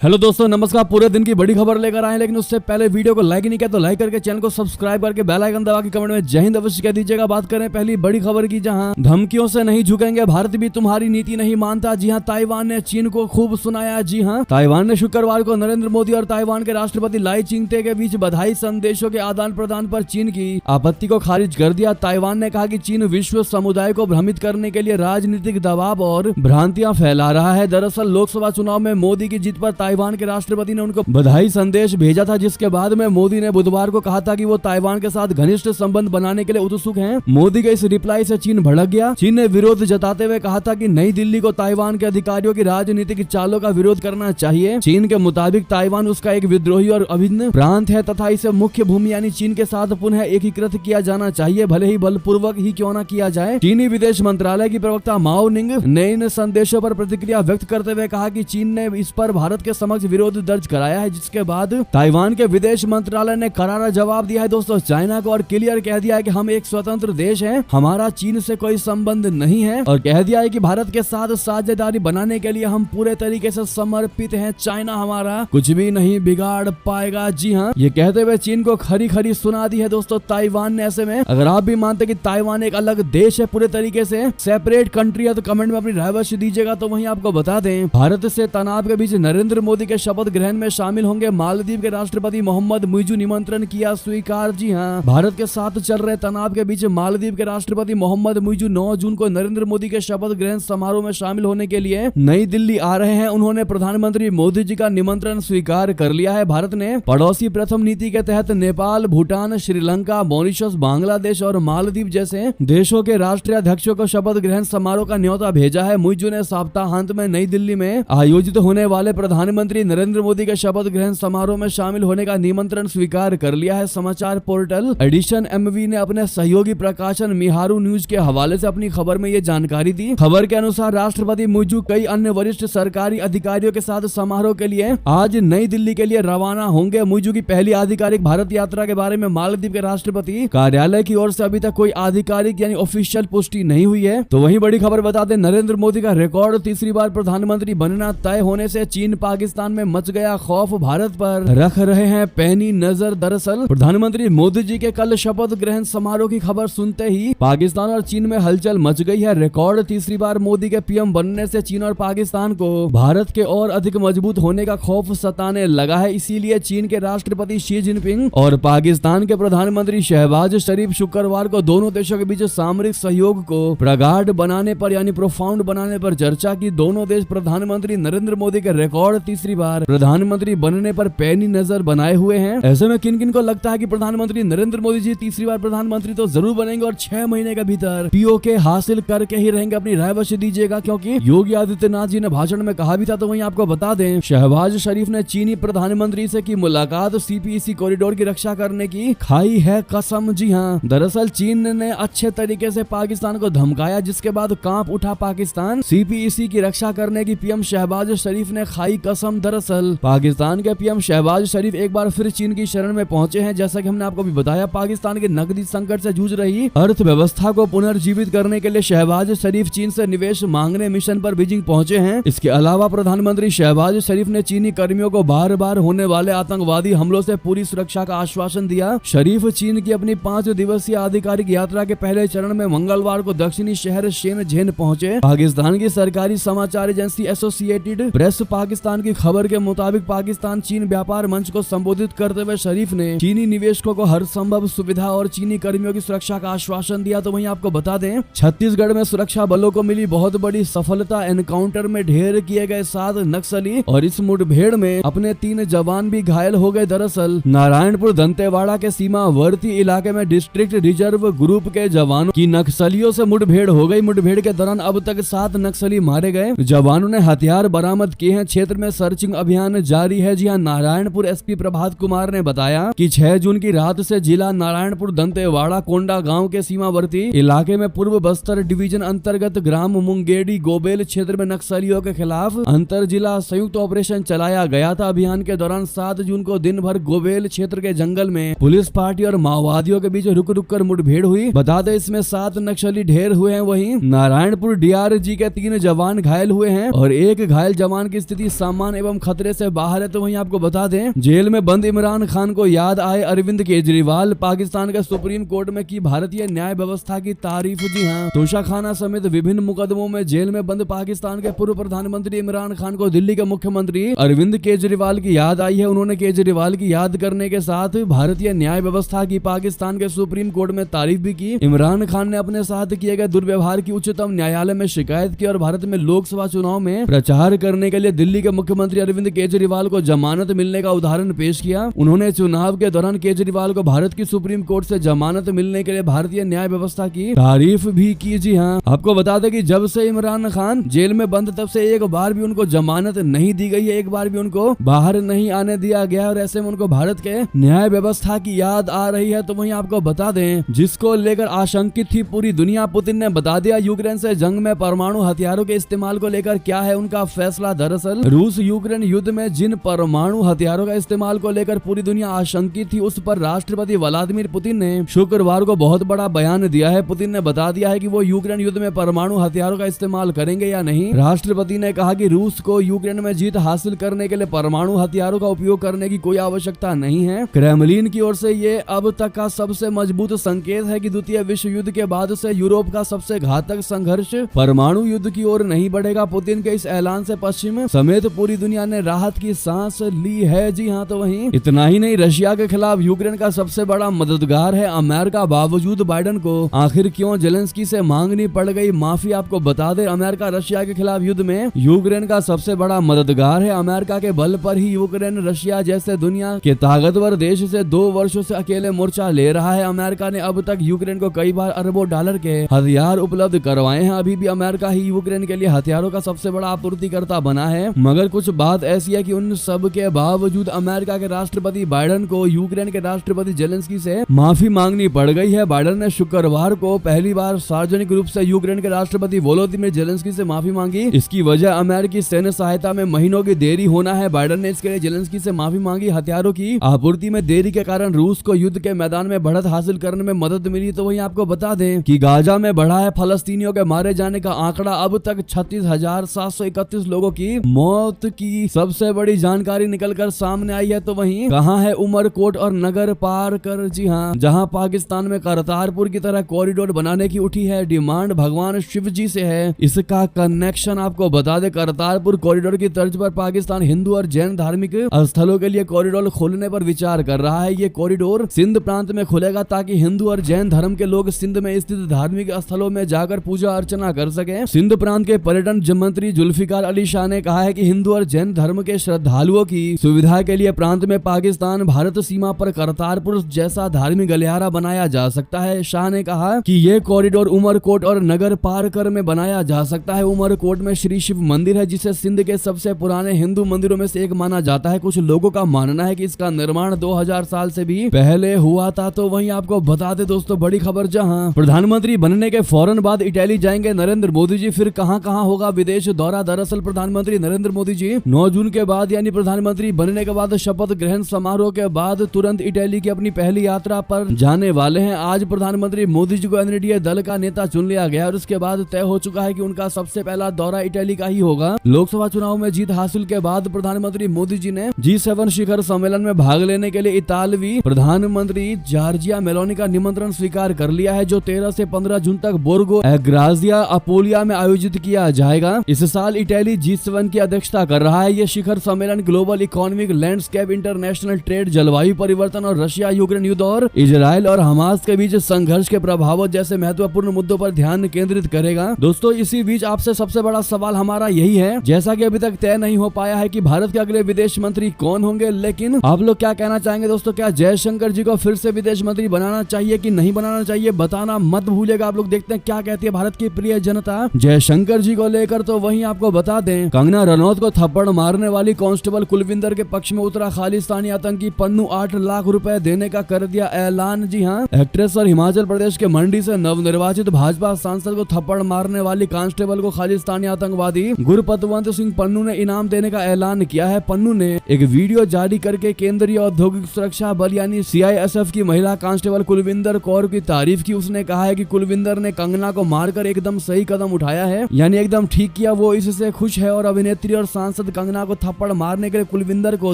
Hello दोस्तों, नमस्कार। पूरे दिन की बड़ी खबर लेकर आए, लेकिन उससे पहले वीडियो को लाइक नहीं किया तो लाइक करके चैनल को सब्सक्राइब करके बेल आइकन दबा के कमेंट में जय हिंद अवश्य कह दीजिएगा। बात करें पहली बड़ी खबर की, जहां धमकियों से नहीं झुकेंगे, भारत भी तुम्हारी नीति नहीं मानता। जी हां, ताइवान ने चीन को खूब सुनाया। जी हां, ताइवान ने शुक्रवार को नरेंद्र मोदी और ताइवान के राष्ट्रपति लाई चिंगते के बीच बधाई संदेशों के आदान प्रदान पर चीन की आपत्ति को खारिज कर दिया। ताइवान ने कहा कि चीन विश्व समुदाय को भ्रमित करने के लिए राजनीतिक दबाव और भ्रांतियां फैला रहा है। दरअसल लोकसभा चुनाव में मोदी की जीत पर ताइवान के राष्ट्रपति ने उनको बधाई संदेश भेजा था, जिसके बाद में मोदी ने बुधवार को कहा था कि वो ताइवान के साथ घनिष्ठ संबंध बनाने के लिए उत्सुक हैं। मोदी के इस रिप्लाई से चीन भड़क गया। चीन ने विरोध जताते हुए कहा था कि नई दिल्ली को ताइवान के अधिकारियों की राजनीतिक चालों का विरोध करना चाहिए। चीन के मुताबिक ताइवान उसका एक विद्रोही और अभिन्न प्रांत है तथा इसे मुख्य भूमि यानी चीन के साथ पुनः एकीकृत किया जाना चाहिए, भले ही बलपूर्वक ही क्यों न किया जाए। चीनी विदेश मंत्रालय की प्रवक्ता माओ निंग ने इन संदेशों पर प्रतिक्रिया व्यक्त करते हुए कहा कि चीन ने इस पर भारत के समक्ष विरोध दर्ज कराया है, जिसके बाद ताइवान के विदेश मंत्रालय ने करारा जवाब दिया है। दोस्तों, चाइना को और क्लियर कह दिया है कि हम एक स्वतंत्र देश हैं, हमारा चीन से कोई संबंध नहीं है, और कह दिया है कि भारत के साथ साझेदारी बनाने के लिए हम पूरे तरीके से समर्पित हैं। चाइना हमारा कुछ भी नहीं बिगाड़ पाएगा। जी हाँ, ये कहते हुए चीन को खरी खरी सुना दी है दोस्तों ताइवान ने। ऐसे में अगर आप भी मानते कि ताइवान एक अलग देश है, पूरे तरीके से सेपरेट कंट्री है, तो कमेंट में अपनी राय अवश्य दीजिएगा। तो वहीं आपको बता दें, भारत से तनाव के बीच नरेंद्र मोदी के शपथ ग्रहण में शामिल होंगे मालदीव के राष्ट्रपति मोहम्मद मुइज़ू। निमंत्रण किया स्वीकार। जी हां, भारत के साथ चल रहे तनाव के बीच मालदीव के राष्ट्रपति मोहम्मद मुइज़ू 9 जून को नरेंद्र मोदी के शपथ ग्रहण समारोह में शामिल होने के लिए नई दिल्ली आ रहे हैं। उन्होंने प्रधानमंत्री मोदी जी का निमंत्रण स्वीकार कर लिया है। भारत ने पड़ोसी प्रथम नीति के तहत नेपाल, भूटान, श्रीलंका, मॉरिशस, बांग्लादेश और मालदीव जैसे देशों के राष्ट्रीय अध्यक्षों को शपथ ग्रहण समारोह का न्योता भेजा है। मुइज़ू ने सप्ताहांत में नई दिल्ली में आयोजित होने वाले प्रधानमंत्री नरेंद्र मोदी के शपथ ग्रहण समारोह में शामिल होने का निमंत्रण स्वीकार कर लिया है। समाचार पोर्टल एडिशन एमवी ने अपने सहयोगी प्रकाशन मिहारू न्यूज के हवाले से अपनी खबर में ये जानकारी दी। खबर के अनुसार राष्ट्रपति मुइज़ू कई अन्य वरिष्ठ सरकारी अधिकारियों के साथ समारोह के लिए आज नई दिल्ली के लिए रवाना होंगे। मुइज़ू की पहली आधिकारिक भारत यात्रा के बारे में मालदीव के राष्ट्रपति कार्यालय की ओर से अभी तक कोई आधिकारिक यानी ऑफिशियल पुष्टि नहीं हुई है। तो वही बड़ी खबर बता दें, नरेंद्र मोदी का रिकॉर्ड तीसरी बार प्रधानमंत्री बनना तय होने से चीन पाकिस्तान में मच गया खौफ, भारत पर रख रहे हैं पैनी नजर। दरअसल प्रधानमंत्री मोदी जी के कल शपथ ग्रहण समारोह की खबर सुनते ही पाकिस्तान और चीन में हलचल मच गई है। रिकॉर्ड तीसरी बार मोदी के पीएम बनने से चीन और पाकिस्तान को भारत के और अधिक मजबूत होने का खौफ सताने लगा है। इसीलिए चीन के राष्ट्रपति शी जिनपिंग और पाकिस्तान के प्रधानमंत्री शहबाज शरीफ शुक्रवार को दोनों देशों के बीच सामरिक सहयोग को प्रगाढ़ बनाने पर यानी प्रोफाउंड बनाने पर चर्चा की। दोनों देश प्रधानमंत्री नरेंद्र मोदी के रिकॉर्ड तीसरी बार प्रधानमंत्री बनने पर पैनी नजर बनाए हुए हैं। ऐसे में किन किन को लगता है कि प्रधानमंत्री नरेंद्र मोदी जी तीसरी बार प्रधानमंत्री तो जरूर बनेंगे और 6 महीने के भीतर पीओके हासिल करके ही रहेंगे? अपनी राय अवश्य दीजिएगा, क्योंकि योगी आदित्यनाथ जी ने भाषण में कहा भी था। तो वहीं आपको बता दें, शहबाज शरीफ ने चीनी प्रधानमंत्री से की मुलाकात, सीपीईसी कॉरिडोर की रक्षा करने की खाई है कसम। जी हाँ, दरअसल चीन ने अच्छे तरीके से पाकिस्तान को धमकाया, जिसके बाद कांप उठा पाकिस्तान। सीपीईसी की रक्षा करने की पीएम शहबाज शरीफ ने खाई कसम। दरअसल पाकिस्तान के पीएम शहबाज शरीफ एक बार फिर चीन की शरण में पहुंचे हैं। जैसा कि हमने आपको भी बताया, पाकिस्तान के नकदी संकट से जूझ रही अर्थव्यवस्था को पुनर्जीवित करने के लिए शहबाज शरीफ चीन से निवेश मांगने मिशन पर बीजिंग पहुंचे हैं। इसके अलावा प्रधानमंत्री शहबाज शरीफ ने चीनी कर्मियों को बार बार होने वाले आतंकवादी हमलों से पूरी सुरक्षा का आश्वासन दिया। शरीफ चीन की अपनी 5 दिवसीय आधिकारिक यात्रा के पहले चरण में मंगलवार को दक्षिणी शहर शेनझेन पहुंचे। पाकिस्तान की सरकारी समाचार एजेंसी एसोसिएटेड प्रेस पाकिस्तान की खबर के मुताबिक पाकिस्तान चीन व्यापार मंच को संबोधित करते हुए शरीफ ने चीनी निवेशकों को हर संभव सुविधा और चीनी कर्मियों की सुरक्षा का आश्वासन दिया। तो वहीं आपको बता दें, छत्तीसगढ़ में सुरक्षा बलों को मिली बहुत बड़ी सफलता। एनकाउंटर में ढेर किए गए 7 नक्सली और इस मुठभेड़ में अपने 3 जवान भी घायल हो गए। दरअसल नारायणपुर दंतेवाड़ा के सीमावर्ती इलाके में डिस्ट्रिक्ट रिजर्व ग्रुप के जवानों की नक्सलियों से मुठभेड़ हो गई। मुठभेड़ के दौरान अब तक 7 नक्सली मारे गए। जवानों ने हथियार बरामद किए हैं। क्षेत्र में सर्चिंग अभियान जारी है। जी हां, नारायणपुर एसपी प्रभात कुमार ने बताया कि 6 जून की रात से जिला नारायणपुर दंतेवाड़ा कोंडा गांव के सीमावर्ती इलाके में पूर्व बस्तर डिवीजन अंतर्गत ग्राम मुंगेडी गोबेल क्षेत्र में नक्सलियों के खिलाफ अंतर जिला संयुक्त ऑपरेशन चलाया गया था। अभियान के दौरान 7 जून को दिन भर गोबेल क्षेत्र के जंगल में पुलिस पार्टी और माओवादियों के बीच रुक रुक कर मुठभेड़ हुई। बता दें, इसमें 7 नक्सली ढेर हुए हैं। वहीं नारायणपुर डीआरजी के 3 जवान घायल हुए हैं और एक घायल जवान की स्थिति सामान्य परेशान एवं खतरे से बाहर है। तो वहीं आपको बता दें, जेल में बंद इमरान खान को याद आए अरविंद केजरीवाल, पाकिस्तान के सुप्रीम कोर्ट में की भारतीय न्याय व्यवस्था की तारीफ। जी हाँ, तोशाखाना समेत विभिन्न मुकदमों में जेल में बंद पाकिस्तान के पूर्व प्रधानमंत्री इमरान खान को दिल्ली के मुख्यमंत्री अरविंद केजरीवाल की याद आई है। उन्होंने केजरीवाल की याद करने के साथ भारतीय न्याय व्यवस्था की पाकिस्तान के सुप्रीम कोर्ट में तारीफ भी की। इमरान खान ने अपने साथ किए गए दुर्व्यवहार की उच्चतम न्यायालय में शिकायत की और भारत में लोकसभा चुनाव में प्रचार करने के लिए दिल्ली के मुख्यमंत्री अरविंद केजरीवाल को जमानत मिलने का उदाहरण पेश किया। उन्होंने चुनाव के दौरान केजरीवाल को भारत की सुप्रीम कोर्ट से जमानत मिलने के लिए भारतीय न्याय व्यवस्था की तारीफ भी की। जी हाँ, आपको बता दें कि जब से इमरान खान जेल में बंद तब से एक बार भी उनको जमानत नहीं दी गई है, एक बार भी उनको बाहर नहीं आने दिया गया और ऐसे में उनको भारत के न्याय व्यवस्था की याद आ रही है। तो वहीं आपको बता दें, जिसको लेकर आशंकित थी पूरी दुनिया, पुतिन ने बता दिया यूक्रेन से जंग में परमाणु हथियारों के इस्तेमाल को लेकर क्या है उनका फैसला। दरअसल रूस यूक्रेन युद्ध में जिन परमाणु हथियारों का इस्तेमाल को लेकर पूरी दुनिया आशंकित थी, उस पर राष्ट्रपति व्लादिमीर पुतिन ने शुक्रवार को बहुत बड़ा बयान दिया है। पुतिन ने बता दिया है कि वो यूक्रेन युद्ध में परमाणु हथियारों का इस्तेमाल करेंगे या नहीं। राष्ट्रपति ने कहा कि रूस को यूक्रेन में जीत हासिल करने के लिए परमाणु हथियारों का उपयोग करने की कोई आवश्यकता नहीं है। क्रेमलिन की ओर से ये अब तक का सबसे मजबूत संकेत है कि द्वितीय विश्व युद्ध के बाद से यूरोप का सबसे घातक संघर्ष परमाणु युद्ध की ओर नहीं बढ़ेगा। पुतिन के इस ऐलान से पश्चिम समेत पूरी दुनिया ने राहत की सांस ली है। जी हाँ, तो वहीं इतना ही नहीं, रशिया के खिलाफ यूक्रेन का सबसे बड़ा मददगार है अमेरिका। बावजूद बाइडेन को आखिर क्यों जेलेंस्की से मांगनी पड़ गई माफी, आपको बता दे, अमेरिका रशिया के खिलाफ युद्ध में यूक्रेन का सबसे बड़ा मददगार है। अमेरिका के बल पर ही यूक्रेन रशिया जैसे दुनिया के ताकतवर देश से 2 वर्षों से अकेले मोर्चा ले रहा है। अमेरिका ने अब तक यूक्रेन को कई बार अरबों डॉलर के हथियार उपलब्ध करवाए हैं। अभी भी अमेरिका ही यूक्रेन के लिए हथियारों का सबसे बड़ा आपूर्तिकर्ता बना है। मगर कुछ बात ऐसी है कि उन सब के बावजूद अमेरिका के राष्ट्रपति बाइडेन को यूक्रेन के राष्ट्रपति जेलेंस्की से माफी मांगनी पड़ गई है। बाइडेन ने शुक्रवार को पहली बार सार्वजनिक रूप से यूक्रेन के राष्ट्रपति वोलोदिमीर जेलेंस्की से माफी मांगी। इसकी वजह अमेरिकी सैन्य सहायता में महीनों की देरी होना है। बाइडेन ने इसके लिए जेलेंस्की से माफी मांगी। हथियारों की आपूर्ति में देरी के कारण रूस को युद्ध के मैदान में बढ़त हासिल करने में मदद मिली। तो वहीं आपको बता दें कि गाजा में बढ़ा है फलस्तीनियों के मारे जाने का आंकड़ा। अब तक 36,731 लोगों की मौत की सबसे बड़ी जानकारी निकलकर सामने आई है। तो वहीं कहां है उमरकोट और नगर पार कर। जी हां, जहां पाकिस्तान में करतारपुर की तरह कॉरिडोर बनाने की उठी है डिमांड, भगवान शिव जी से है इसका कनेक्शन। आपको बता दें, करतारपुर कॉरिडोर की तर्ज पर पाकिस्तान हिंदू और जैन धार्मिक स्थलों के लिए कॉरिडोर खोलने पर विचार कर रहा है। ये कॉरिडोर सिंध प्रांत में खुलेगा ताकि हिंदू और जैन धर्म के लोग सिंध में स्थित धार्मिक स्थलों में जाकर पूजा अर्चना कर सके। सिंध प्रांत के पर्यटन मंत्री जुल्फिकार अली शाह ने कहा है कि हिंदू और जैन धर्म के श्रद्धालुओं की सुविधा के लिए प्रांत में पाकिस्तान भारत सीमा पर करतारपुर जैसा धार्मिक गलियारा बनाया जा सकता है। शाह ने कहा कि ये कॉरिडोर उमरकोट और नगर पारकर में बनाया जा सकता है। उमरकोट में श्री शिव मंदिर है जिसे सिंध के सबसे पुराने हिंदू मंदिरों में से एक माना जाता है। कुछ लोगों का मानना है कि इसका निर्माण 2000 साल से भी पहले हुआ था। तो वहीं आपको बता दे दोस्तों, बड़ी खबर, जहां प्रधानमंत्री बनने के फौरन बाद इटली जाएंगे नरेंद्र मोदी जी। फिर कहां कहां होगा विदेश दौरा। दरअसल प्रधानमंत्री नरेंद्र मोदी जी 9 जून के बाद यानी प्रधानमंत्री बनने के बाद शपथ ग्रहण समारोह के बाद तुरंत इटली की अपनी पहली यात्रा पर जाने वाले हैं। आज प्रधानमंत्री मोदी जी को एनडीए दल का नेता चुन लिया गया और उसके बाद तय हो चुका है कि उनका सबसे पहला दौरा इटली का ही होगा। लोकसभा चुनाव में जीत हासिल के बाद प्रधानमंत्री मोदी जी ने G7 शिखर सम्मेलन में भाग लेने के लिए इतालवी प्रधानमंत्री जॉर्जिया मेलोनी का निमंत्रण स्वीकार कर लिया है, जो 13 से 15 जून तक बोर्गो एग्राजिया अपोलिया में आयोजित किया जाएगा। इस साल इटली G7 की अध्यक्षता कर रहा है। यह शिखर सम्मेलन global economic landscape, international trade, जलवायु परिवर्तन और रशिया यूक्रेन युद्ध और इजराइल और हमास के बीच संघर्ष के प्रभावों जैसे महत्वपूर्ण मुद्दों पर ध्यान केंद्रित करेगा। दोस्तों, इसी बीच आपसे सबसे बड़ा सवाल हमारा यही है, जैसा कि अभी तक तय नहीं हो पाया है कि भारत के अगले विदेश मंत्री कौन होंगे, लेकिन आप लोग क्या कहना चाहेंगे दोस्तों? क्या जयशंकर जी को फिर से विदेश मंत्री बनाना चाहिए कि नहीं बनाना चाहिए? बताना मत भूलिएगा। आप लोग देखते हैं क्या कहती है भारत की प्रिय जनता जयशंकर जी को लेकर। तो वहीं आपको बता दें, कंगना रनौत को थप्पड़ मारने वाली कांस्टेबल कुलविंदर के पक्ष में उतरा खालिस्तानी आतंकी पन्नू 8 लाख रुपए देने का कर दिया ऐलान। जी हाँ, एक्ट्रेस और हिमाचल प्रदेश के मंडी से नवनिर्वाचित भाजपा सांसद को थप्पड़ मारने वाली कांस्टेबल को खालिस्तानी आतंकवादी गुरपतवंत सिंह पन्नू ने इनाम देने का ऐलान किया है। पन्नू ने एक वीडियो जारी करके केंद्रीय औद्योगिक सुरक्षा बल यानी CISF की महिला कांस्टेबल कुलविंदर कौर की तारीफ की। उसने कहा है कि कुलविंदर ने कंगना को मारकर एकदम सही कदम उठाया है, यानी एकदम ठीक किया। वो इससे खुश है और अभिनेत्री और सांसद सांसद कंगना को थप्पड़ मारने के लिए कुलविंदर को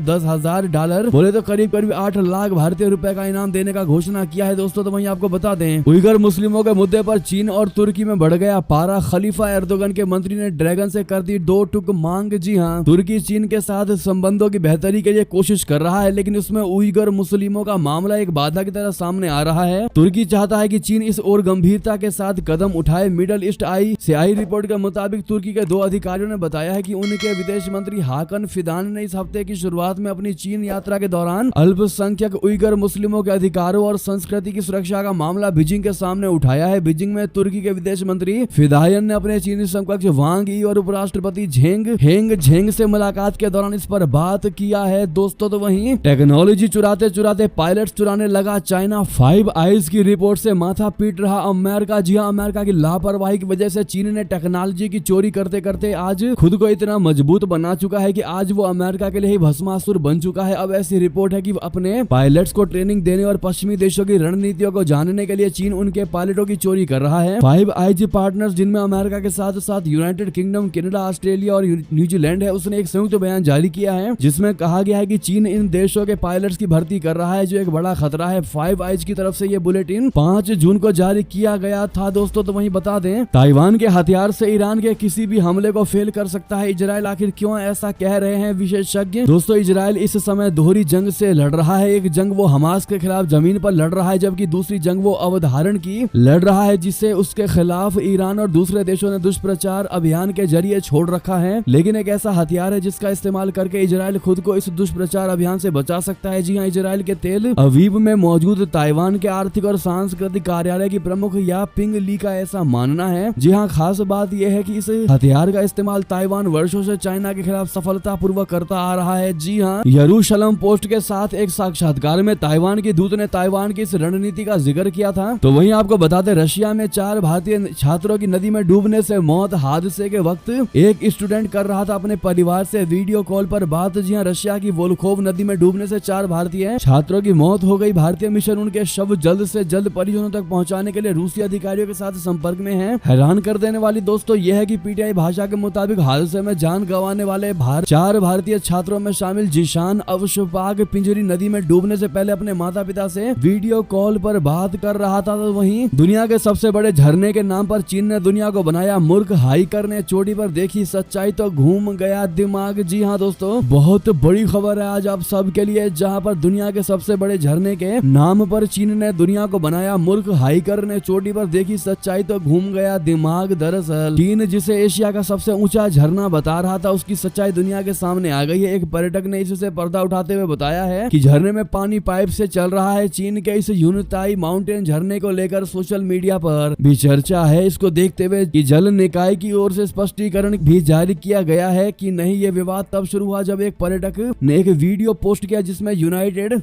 $10,000 बोले तो करीब करीब 8 लाख भारतीय रुपए का इनाम देने का घोषणा किया है दोस्तों। तो वहीं आपको बता दें, उइगर मुस्लिमों के मुद्दे पर चीन और तुर्की में बढ़ गया पारा। खलीफा एर्दोगन के मंत्री ने ड्रैगन से कर दी 2 टुक मांग। जी हाँ, तुर्की चीन के साथ संबंधों की बेहतरी के लिए कोशिश कर रहा है, लेकिन उसमें उइगर मुस्लिमों का मामला एक बाधा की तरह सामने आ रहा है। तुर्की चाहता है कि चीन इस और गंभीरता के साथ कदम उठाए। मिडल ईस्ट आई से आई रिपोर्ट के मुताबिक तुर्की के 2 अधिकारियों ने बताया है कि उनके विदेश मंत्री हाकन फिदान ने इस हफ्ते की शुरुआत में अपनी चीन यात्रा के दौरान अल्पसंख्यक उइगर मुस्लिमों के अधिकारों और संस्कृति की सुरक्षा का मामला बीजिंग के सामने उठाया है। बीजिंग में तुर्की के विदेश मंत्री फिदायन ने अपने चीनी समकक्ष वांग यी और उपराष्ट्रपति झेंग से मुलाकात के दौरान इस पर बात किया है दोस्तों। तो वहीं टेक्नोलॉजी चुराते चुराते पायलट चुराने लगा चाइना। 5 आइज की रिपोर्ट से माथा पीट रहा अमेरिका। जी हाँ, अमेरिका की लापरवाही की वजह से चीन ने टेक्नोलॉजी की चोरी करते करते आज खुद को इतना मजबूत बना चुका है कि आज वो अमेरिका के लिए ही भस्मासुर बन चुका है। अब ऐसी रिपोर्ट है कि अपने पायलट्स को ट्रेनिंग देने और पश्चिमी देशों की रणनीतियों को जानने के लिए चीन उनके पायलटों की चोरी कर रहा है। 5 आइज पार्टनर्स, जिनमें अमेरिका के साथ साथ यूनाइटेड किंगडम, कनाडा, ऑस्ट्रेलिया और न्यूजीलैंड है, उसने एक संयुक्त बयान जारी किया है जिसमें कहा गया है कि चीन इन देशों के पायलट्स की भर्ती कर रहा है, जो एक बड़ा खतरा है। 5 आइज की तरफ से ये बुलेटिन 5 जून को जारी किया गया था दोस्तों। तो वहीं बता दें, ताइवान के हथियार से ईरान के किसी भी हमले को फेल कर सकता है इजराइल। आखिर क्यों ऐसा कह रहे हैं विशेषज्ञ? दोस्तों, इजराइल इस समय दोहरी जंग से लड़ रहा है। एक जंग वो हमास के खिलाफ जमीन पर लड़ रहा है, जबकि दूसरी जंग वो अवधारण की लड़ रहा है, जिसे उसके खिलाफ ईरान और दूसरे देशों ने दुष्प्रचार अभियान के जरिए छोड़ रखा है। लेकिन एक ऐसा हथियार है जिसका इस्तेमाल करके इजराइल खुद को इस दुष्प्रचार अभियान से बचा सकता है। जी हाँ, इजराइल के तेल अवीव में मौजूद ताइवान के आर्थिक और सांस्कृतिक कार्यालय की प्रमुख या पिंग ली का ऐसा मानना है। जी हाँ, खास बात यह है कि इस हथियार का इस्तेमाल ताइवान वर्षों से चाइना के खिलाफ सफलतापूर्वक करता आ रहा है। जी हाँ, यरूशलम पोस्ट के साथ एक साक्षात्कार में ताइवान के दूत ने ताइवान की इस रणनीति का जिक्र किया था। तो वहीं आपको बता दें, रशिया में 4 भारतीय छात्रों की नदी में डूबने से मौत। हादसे के वक्त एक स्टूडेंट कर रहा था अपने परिवार से वीडियो कॉल पर बात। जी हाँ, रशिया की वोल्खोव नदी में डूबने से 4 भारतीय छात्रों की मौत हो गई। भारतीय मिशन उनके शव जल्द से जल्द परिजनों तक पहुंचाने के लिए रूसी अधिकारियों के साथ संपर्क में है। हैरान कर देने वाली दोस्तों यह है कि पीटीआई भाषा के मुताबिक हादसे में जान गंवाने वाले 4 भारतीय छात्रों में शामिल जिशान अवशपाक पिंजरी नदी में डूबने से पहले अपने माता पिता से वीडियो कॉल पर बात कर रहा था। तो वहीं दुनिया के सबसे बड़े झरने के नाम पर चीन ने दुनिया को बनाया मूर्ख। हाइकर ने चोटी पर देखी सच्चाई तो घूम गया दिमाग। जी हाँ दोस्तों, बहुत बड़ी खबर है आज आप सबके लिए, जहाँ पर दुनिया के सबसे बड़े झरने के नाम पर चीन ने दुनिया को बनाया मूर्ख। हाइकर ने चोटी पर देखी सच्चाई तो घूम गया दिमाग। दरअसल चीन जिसे एशिया का सबसे ऊंचा झरना बता रहा था, उसकी सच्चाई दुनिया के सामने आ गई है। एक पर्यटक ने इससे पर्दा उठाते हुए बताया है कि झरने में पानी पाइप से चल रहा है। चीन के इस यूनताई माउंटेन झरने को लेकर सोशल मीडिया पर भी चर्चा है। इसको देखते हुए जल निकाय की ओर से स्पष्टीकरण भी जारी किया गया है कि नहीं। ये विवाद तब शुरू हुआ जब एक पर्यटक ने एक वीडियो पोस्ट किया जिसमें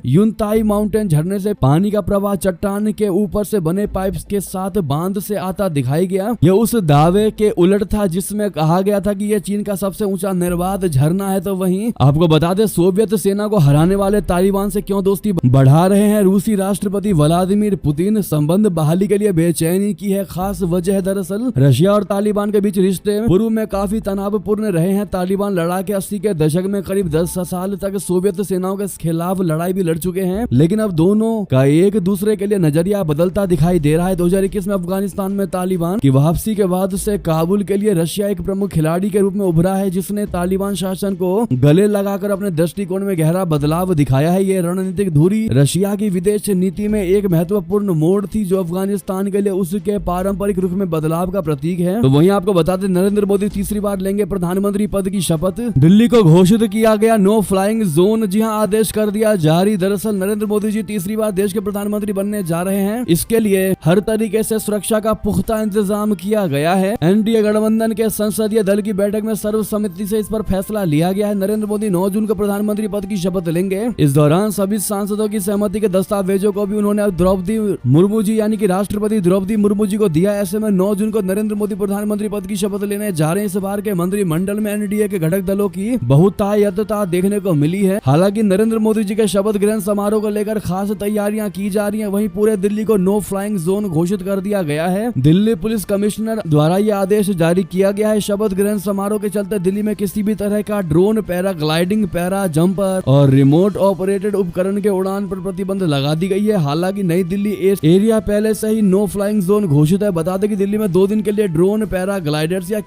यूनताई माउंटेन झरने से पानी का प्रवाह चट्टान के ऊपर से बने पाइप के साथ बांध से आता दिखाई गया। यह उस दावे के उलट था जिसमें कहा गया था कि यह चीन का सबसे ऊंचा निर्बाध झरना है। तो वहीं आपको बता दें, सोवियत सेना को हराने वाले तालिबान से क्यों दोस्ती बढ़ा रहे हैं रूसी राष्ट्रपति व्लादिमीर पुतिन? संबंध बहाली के लिए बेचैनी की है खास वजह। दरअसल रशिया और तालिबान के बीच रिश्ते पूर्व में काफी तनावपूर्ण रहे हैं। तालिबान लड़ाके 80 के दशक में करीब 10 साल तक सोवियत सेनाओं के खिलाफ लड़ाई भी लड़ चुके हैं, लेकिन अब दोनों का एक दूसरे के लिए नजरिया बदलता दिखाई दे रहा है। 2021 में अफगानिस्तान में तालिबान की वापसी के बाद से काबुल के लिए रशिया एक प्रमुख खिलाड़ी के रूप में उभरा है, जिसने तालिबान शासन को गले लगाकर अपने दृष्टिकोण में गहरा बदलाव दिखाया है। ये रणनीतिक धुरी रशिया की विदेश नीति में एक महत्वपूर्ण मोड़ थी, जो अफगानिस्तान के लिए उसके पारंपरिक रुख में बदलाव का प्रतीक है। तो वहीं आपको बता दें, नरेंद्र मोदी तीसरी बार लेंगे प्रधानमंत्री पद की शपथ। दिल्ली को घोषित किया गया नो फ्लाइंग जोन। जी हाँ, आदेश कर दिया जारी। दरअसल नरेंद्र मोदी जी तीसरी बार देश के प्रधानमंत्री बनने जा रहे हैं। इसके लिए हर तरीके से सुरक्षा का पुख्ता इंतजाम किया गया है। एनडीए गठबंधन के संसदीय दल की बैठक में सर्वसम्मति से इस पर फैसला लिया गया है। नरेंद्र मोदी 9 जून को प्रधानमंत्री पद की शपथ लेंगे। इस दौरान सभी सांसदों की सहमति के दस्तावेजों को भी उन्होंने द्रौपदी मुर्मू जी यानी कि राष्ट्रपति द्रौपदी मुर्मू जी को दिया। ऐसे में 9 जून को नरेंद्र मोदी प्रधानमंत्री पद की शपथ लेने जा रहे हैं। इस बार के मंत्रिमंडल में एनडीए के घटक दलों की बहुतायतता देखने को मिली है। हालांकि नरेंद्र मोदी जी के शपथ ग्रहण समारोह को लेकर खास तैयारियां की जा रही हैं। वहीं पूरे दिल्ली को नो फ्लाइंग जोन घोषित कर दिया गया है। दिल्ली पुलिस कमिश्नर द्वारा यह आदेश जारी किया गया है। शपथ ग्रहण समारोह के चलते दिल्ली में किसी भी तरह का ड्रोन, पैराग्लाइडिंग, पैरा जंपर और रिमोट ऑपरेटेड उपकरण के उड़ान पर प्रतिबंध लगा दी गई है। हालांकि नई दिल्ली एरिया पहले से ही नो फ्लाइंग जोन घोषित है। बता दें कि दिल्ली में 2 दिन के लिए ड्रोन, पैराग्लाइडर्स या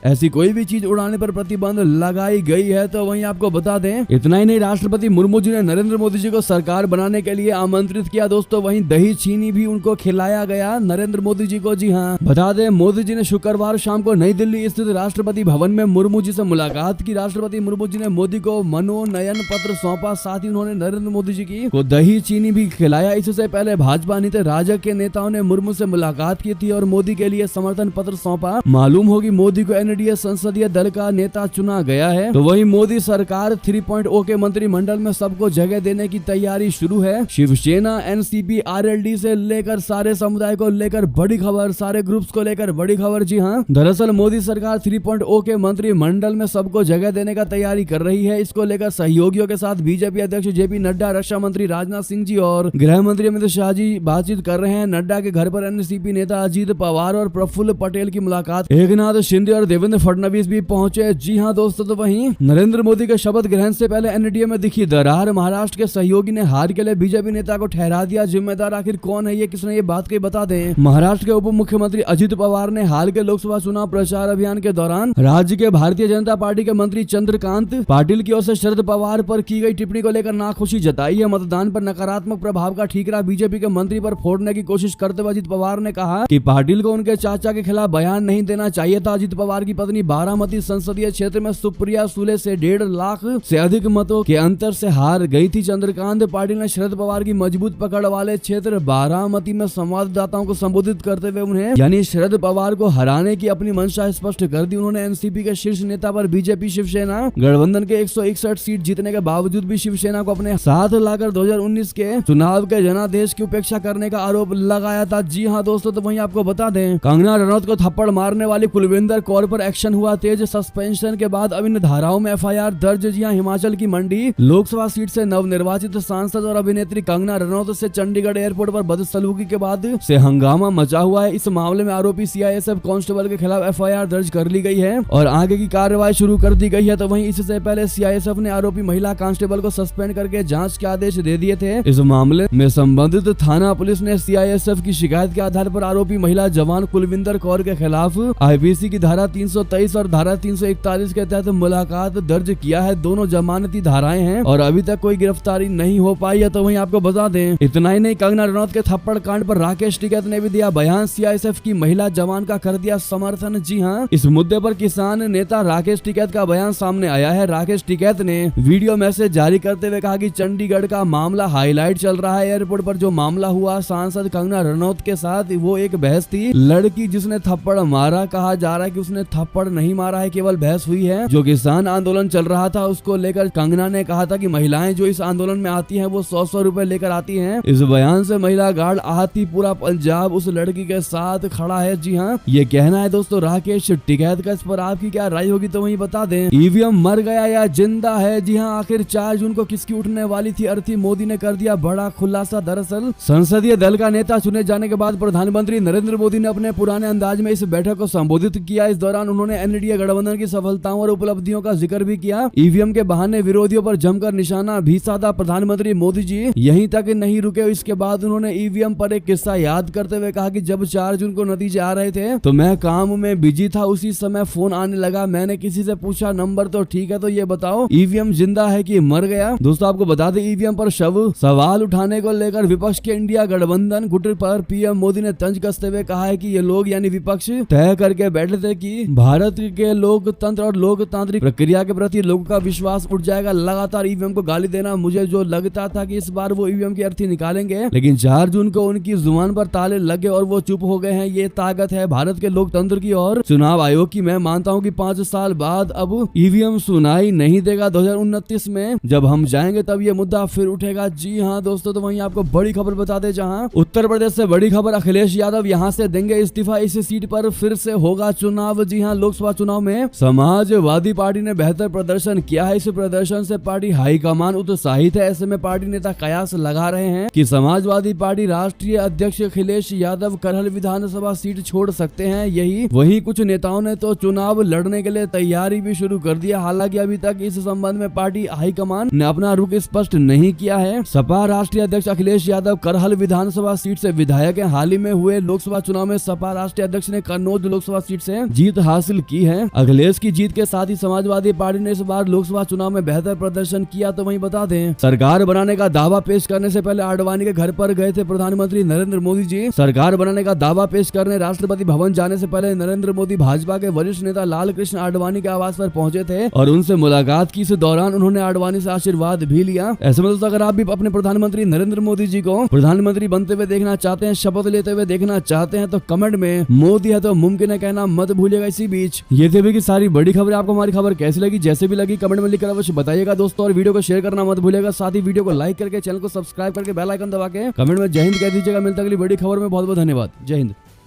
ऐसी कोई भी चीज उड़ाने पर प्रतिबंध लगाई गई है। तो वहीं आपको बता दें, इतना ही नहीं, राष्ट्रपति मुर्मू जी ने नरेंद्र मोदी जी को सरकार बनाने के लिए आमंत्रित किया दोस्तों। वहीं दही चीनी भी उनको खिलाया गया नरेंद्र मोदी जी को। जी हाँ, बता दें, मोदी जी ने शुक्रवार शाम को नई दिल्ली स्थित राष्ट्रपति भवन में मुर्मू जी से मुलाकात की। राष्ट्रपति मुर्मू जी ने मोदी को मनोनयन पत्र सौंपा, साथ ही उन्होंने नरेंद्र मोदी जी को दही चीनी भी खिलाया। इससे पहले भाजपा नीति राजग के नेताओं ने मुर्मू से मुलाकात की थी और मोदी के लिए समर्थन पत्र सौंपा। मालूम होगी मोदी को एनडीए संसदीय दल का नेता चुना गया है। तो वही मोदी सरकार 3.0 के मंत्रिमंडल में सबको जगह देने की तैयारी शुरू है। शिवसेना, एनसीपी, आरएलडी से लेकर सारे समुदाय को लेकर बड़ी खबर, सारे ग्रुप्स को लेकर बड़ी खबर। जी हाँ, दरअसल मोदी सरकार 3.0 के मंत्रिमंडल में सबको जगह देने का तैयारी कर रही है। इसको लेकर सहयोगियों के साथ बीजेपी अध्यक्ष जेपी नड्डा, रक्षा मंत्री राजनाथ सिंह जी और गृह मंत्री अमित शाह जी बातचीत कर रहे हैं। नड्डा के घर पर एनसीपी नेता अजीत पवार और प्रफुल्ल पटेल की मुलाकात, एकनाथ शिंदे और देवेंद्र फडणवीस भी पहुंचे। जी हाँ दोस्तों, तो वहीं नरेंद्र मोदी के शपथ ग्रहण से पहले एनडीए में दिखी दरार। महाराष्ट्र के सहयोगी ने हार के लिए बीजेपी नेता को ठहरा दिया जिम्मेदार। आखिर कौन है ये, किसने ये बात कही, बता दें। महाराष्ट्र के उप मुख्यमंत्री अजित पवार ने हाल के लोकसभा चुनाव प्रचार अभियान के दौरान राज्य के भारतीय जनता पार्टी के मंत्री चंद्रकांत पाटिल की ओर से शरद पवार पर की गई टिप्पणी को लेकर नाखुशी जताई है। मतदान पर नकारात्मक प्रभाव का ठीकरा बीजेपी के मंत्री पर फोड़ने की कोशिश करते हुए अजित पवार ने कहा कि पाटिल को उनके चाचा के खिलाफ बयान नहीं देना चाहिए था। अजित पवार की पत्नी बारामती संसदीय क्षेत्र में सुप्रिया सुले से 1.5 लाख से अधिक मतों के अंतर से हार गई थी। चंद्रकांत पाटिल ने शरद पवार की मजबूत पकड़ वाले क्षेत्र बारामती में संवाददाताओं को संबोधित करते हुए उन्हें यानी शरद पवार को हराने की अपनी मंशा स्पष्ट कर दी। उन्होंने एनसीपी के शीर्ष नेता पर बीजेपी शिवसेना गठबंधन के 161 सीट जीतने के बावजूद भी शिवसेना को अपने साथ लाकर 2019 के चुनाव के जनादेश की उपेक्षा करने का आरोप लगाया था। जी हाँ दोस्तों, तो वहीं आपको बता दें, कंगना रनौत को थप्पड़ मारने वाली कुलविंदर कौर पर एक्शन हुआ तेज। सस्पेंशन के बाद अब इन धाराओं में एफआईआर दर्ज। जी हाँ, हिमाचल की मंडी लोकसभा सीट से नवनिर्वाचित सांसद और अभिनेत्री कंगना रनौत से चंडीगढ़ एयरपोर्ट पर बदसलूकी के बाद से हंगामा मचा हुआ है। इस मामले में आरोपी सीआईएसएफ कांस्टेबल के खिलाफ एफआईआर दर्ज कर ली गई है और आगे की कार्रवाई शुरू कर दी गई है। तो वहीं इससे पहले सीआईएसएफ ने आरोपी महिला कांस्टेबल को सस्पेंड करके जांच के आदेश दे दिए थे। इस मामले में संबंधित थाना पुलिस ने सीआईएसएफ की शिकायत के आधार पर आरोपी महिला जवान कुलविंदर कौर के खिलाफ आईपीसी की धारा 323 और धारा 341 के तहत मुलाकात दर्ज किया है। दोनों जमानती धाराएं हैं और अभी तक कोई गिरफ्तारी नहीं हो पाई है। तो वहीं आपको बता दें, इतना ही नहीं, कंगना रनौत के थप्पड़ कांड पर राकेश टिकैत ने भी दिया बयान। सीआईएसएफ की महिला जवान का कर दिया समर्थन। जी हाँ, इस मुद्दे पर किसान नेता राकेश टिकैत का बयान सामने आया है। राकेश टिकैत ने वीडियो मैसेज जारी करते हुए कहा कि चंडीगढ़ का मामला हाईलाइट चल रहा है। एयरपोर्ट पर जो मामला हुआ सांसद कंगना रनौत के साथ, वो एक बहस थी। लड़की जिसने थप्पड़ मारा, कहा जा रहा है कि उसने थप्पड़ नहीं मारा है, केवल बहस हुई है। जो किसान आंदोलन चल रहा था उसको लेकर कंगना ने कहा था कि महिलाएं जो इस आंदोलन में आती हैं वो 100-100 रुपए लेकर आती हैं। इस बयान से महिला गार्ड आहती पूरा पंजाब उस लड़की के साथ खड़ा है। जी हाँ, ये कहना है दोस्तों राकेश टिकैत का। इस पर आपकी क्या राय होगी तो वहीं बता दें। ईवीएम मर गया या जिंदा है? जी हाँ, आखिर 4 जून को किसकी उठने वाली थी अर्थी? मोदी ने कर दिया बड़ा खुलासा। दरअसल संसदीय दल का नेता चुने जाने के बाद प्रधानमंत्री नरेंद्र मोदी ने अपने पुराने अंदाज में इस बैठक को संबोधित किया। इस दौरान उन्होंने एनडीए गठबंधन की सफलताओं और उपलब्धियों का जिक्र भी किया। ईवीएम के बहाने विरोधियों पर जमकर निशाना भी साधा प्रधानमंत्री मोदी जी। यहीं तक नहीं रुके, इसके बाद उन्होंने ईवीएम पर एक किस्सा याद करते हुए कहा कि जब 4 जून को नतीजे आ रहे थे तो मैं काम में बिजी था, उसी समय फोन आने लगा। मैंने किसी से पूछा नंबर तो ठीक है, तो ये बताओ ईवीएम जिंदा है कि मर गया? दोस्तों आपको बता दें, ईवीएम पर शव सवाल उठाने को लेकर विपक्ष के इंडिया गठबंधन गुट पर पीएम मोदी ने तंज कसते हुए कहा है कि ये लोग यानी विपक्ष तय करके बैठे थे कि भारत के लोकतंत्र और लोकतांत्रिक प्रक्रिया के प्रति लोगों का विश्वास उठ जाएगा। लगातार ईवीएम को गाली देना, मुझे जो लगता था कि इस बार वो ईवीएम की अर्थी निकालेंगे, लेकिन 4 जून को उनकी जुबान पर ताले लगे और वो चुप हो गए हैं। ये ताकत है भारत के लोकतंत्र की और चुनाव आयोग की। मैं मानता हूँ कि 5 साल बाद अब ईवीएम सुनाई नहीं देगा। 2029 में जब हम जाएंगे तब ये मुद्दा फिर उठेगा। जी हाँ दोस्तों, तो वहीं आपको बड़ी खबर बता दे, जहाँ उत्तर प्रदेश से बड़ी खबर, अखिलेश यादव यहाँ से देंगे इस्तीफा। इस सीट पर फिर से होगा चुनाव। जी हाँ, लोकसभा चुनाव में समाजवादी पार्टी ने बेहतर प्रदर्शन किया है। इस प्रदर्शन से पार्टी हाईकमान उत्साहित है। ऐसे में पार्टी नेता कयास लगा रहे हैं कि समाजवादी पार्टी राष्ट्रीय अध्यक्ष अखिलेश यादव करहल विधानसभा सीट छोड़ सकते हैं। वही कुछ नेताओं ने तो चुनाव लड़ने के लिए तैयार तैयारी भी शुरू कर दिया। हालांकि अभी तक इस संबंध में पार्टी हाईकमान ने अपना रुख स्पष्ट नहीं किया है। सपा राष्ट्रीय अध्यक्ष अखिलेश यादव करहल विधानसभा सीट से विधायक है। हाल ही में हुए लोकसभा चुनाव में सपा राष्ट्रीय अध्यक्ष ने कन्नौज लोकसभा सीट से जीत हासिल की है। अखिलेश की जीत के साथ ही समाजवादी पार्टी ने इस बार लोकसभा चुनाव में बेहतर प्रदर्शन किया। तो वहीं बता दें, सरकार बनाने का दावा पेश करने से पहले आडवाणी के घर पर गए थे प्रधानमंत्री नरेंद्र मोदी जी। सरकार बनाने का दावा पेश करने राष्ट्रपति भवन जाने से पहले नरेंद्र मोदी भाजपा के वरिष्ठ नेता लाल कृष्ण आडवाणी के आवास पर पहुंचे थे और उनसे मुलाकात की। इस दौरान उन्होंने आडवाणी से आशीर्वाद भी लिया। ऐसे में दोस्तों, अगर आप भी अपने प्रधानमंत्री नरेंद्र मोदी जी को प्रधानमंत्री बनते हुए देखना चाहते हैं, शपथ लेते हुए देखना चाहते हैं, तो कमेंट में मोदी है तो मुमकिन है कहना मत भूलिएगा। इसी बीच ये थे की सारी बड़ी खबर। आपको हमारी खबर कैसी लगी, जैसे भी लगी कमेंट में लिखकर अवश्य बताइएगा दोस्तों, और वीडियो को शेयर करना मत भूलिएगा। साथ ही वीडियो को लाइक करके चैनल को सब्सक्राइब करके बेल आइकन दबा के कमेंट में जय हिंद कह दीजिएगा। मिलता अगली बड़ी खबर में। बहुत बहुत धन्यवाद। जय हिंद।